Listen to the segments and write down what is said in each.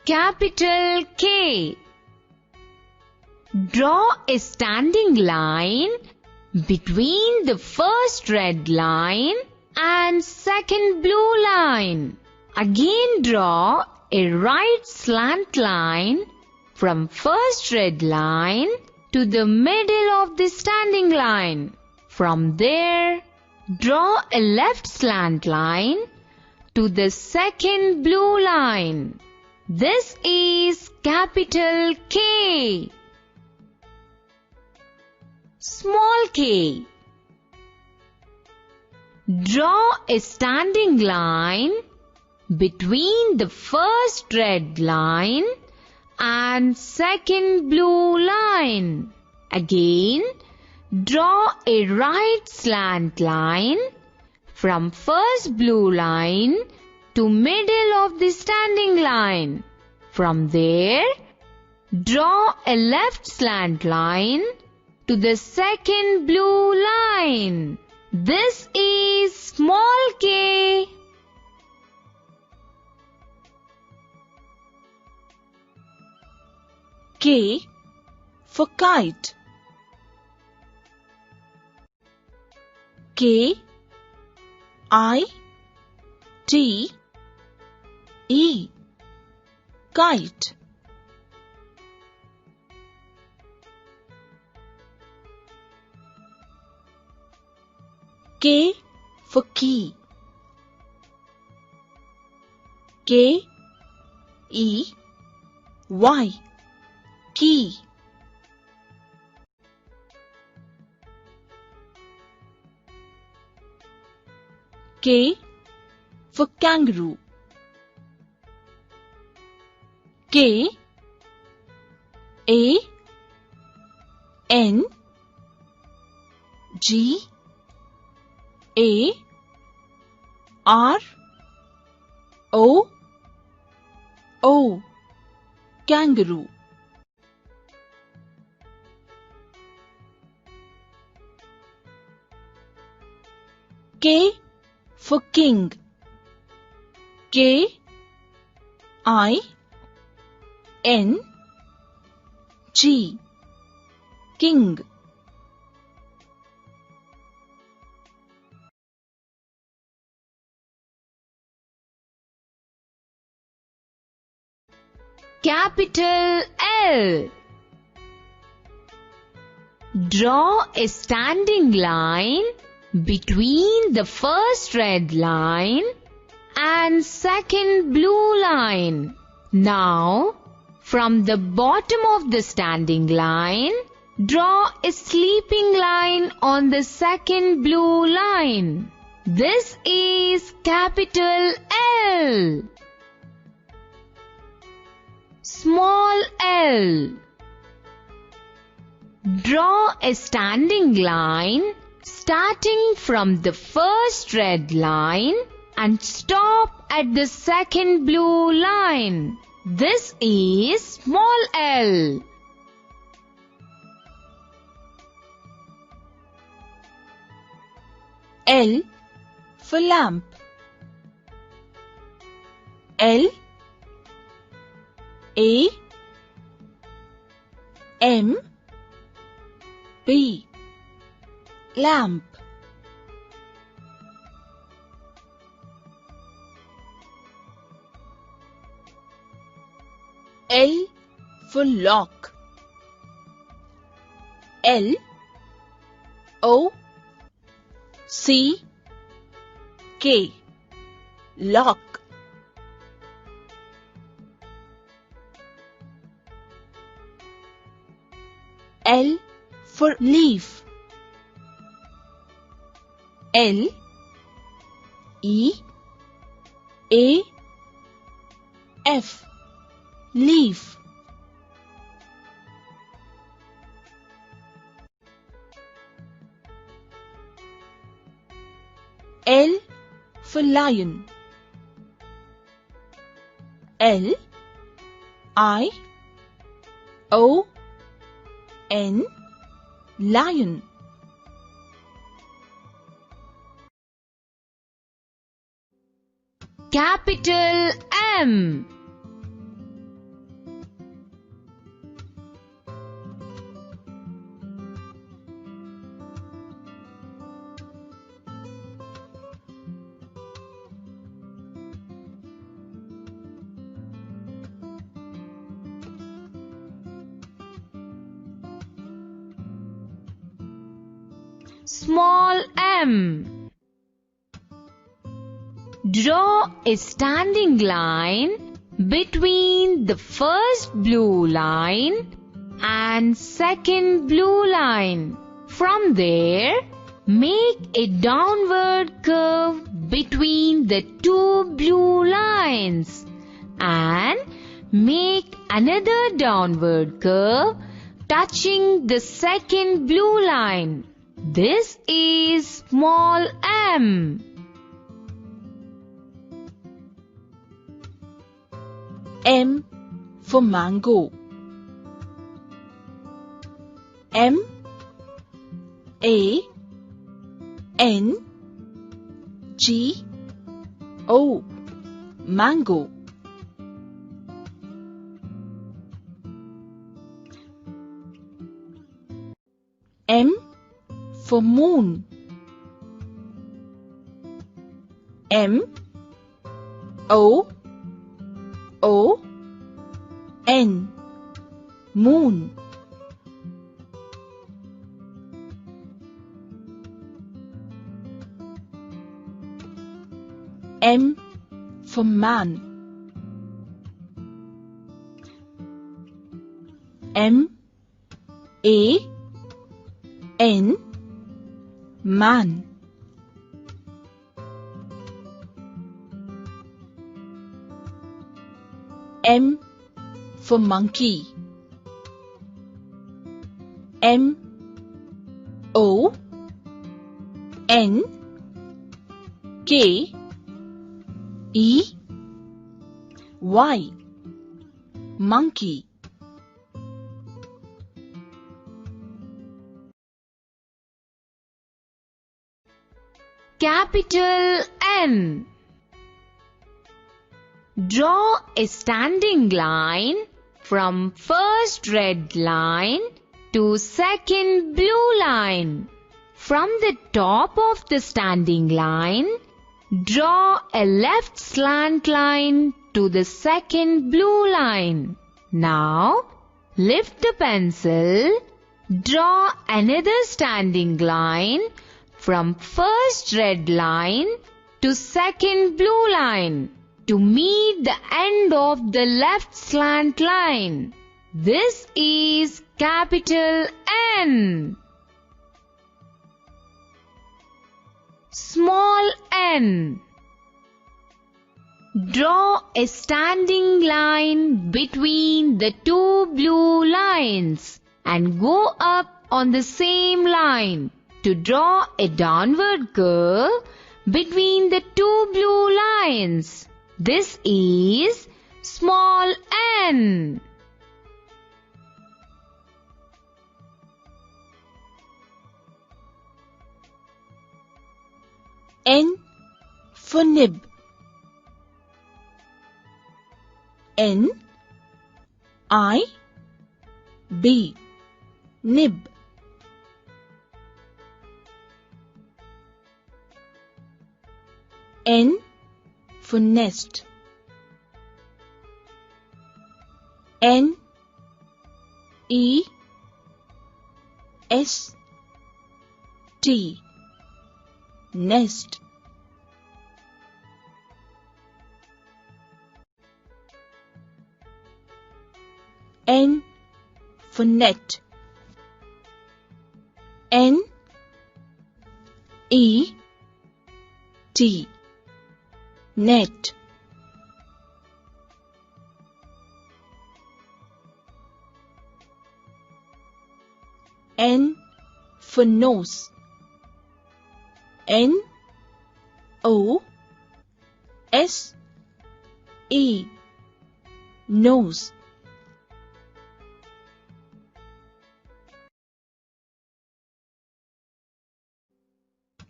Capital K. Draw a standing line between the first red line and second blue line. Again draw a right slant line from first red line to the middle of the standing line. From there, draw a left slant line to the second blue line. This is capital K. Small k. Draw a standing line between the first red line and second blue line. Again, draw a right slant line from first blue line to middle of the standing line. From there, draw a left slant line to the second blue line. This is small k. K for kite. K I T E kite. K for key. K E Y key. K for kangaroo. K A N G A R O O kangaroo. K for king. K I N G king. Capital L. Draw a standing line between the first red line and second blue line. Now, from the bottom of the standing line, draw a sleeping line on the second blue line. This is capital L. Small l. Draw a standing line starting from the first red line and stop at the second blue line. This is small l. L for lamp. L A M B lamp. L for lock. L O C K lock. L for leaf. L E A F leaf. L for lion. L I O N lion. Capital M. small m. Draw a standing line between the first blue line and second blue line. From there, make a downward curve between the two blue lines and make another downward curve touching the second blue line. This is small m. M for mango. M A N G O, mango. M for moon. M O O N, moon. M for man. M A N, man. M for monkey. M O N K E Y, monkey. Capital N. Draw a standing line from first red line to second blue line. From the top of the standing line, draw a left slant line to the second blue line. Now, lift the pencil, draw another standing line from first red line to second blue line to meet the end of the left slant line. This is capital N. Small n. Draw a standing line between the two blue lines and go up on the same line to draw a downward curve between the two blue lines. This is small n. N for nib. N I B, nib. N for nest. N E S T, nest. N for net. N E T, net. N for nose. N O S E, nose.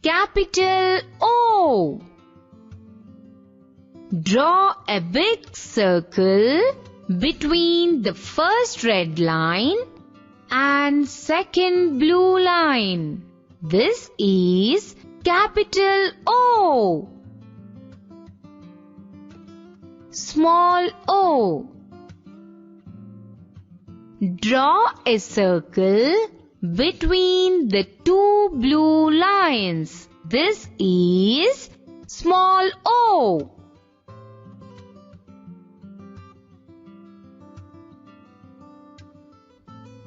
Capital O. Draw a big circle between the first red line and second blue line. This is capital O. Small o. Draw a circle between the two blue lines. This is small O.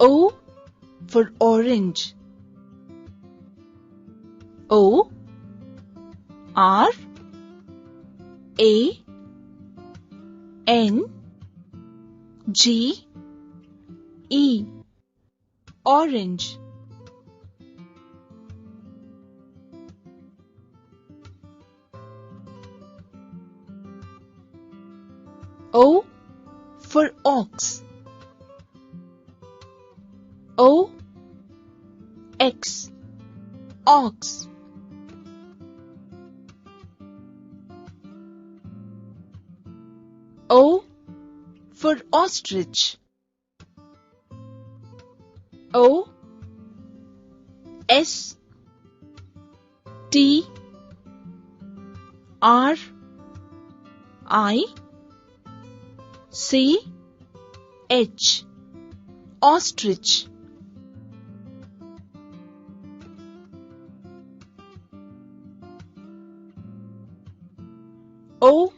O for orange. O R A N G E, orange. O for ox. O X, ox. O for ostrich. O S T R I C H, ostrich. O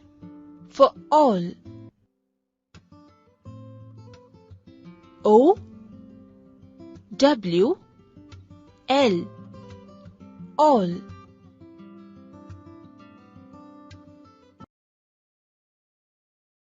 for all. O W L, all.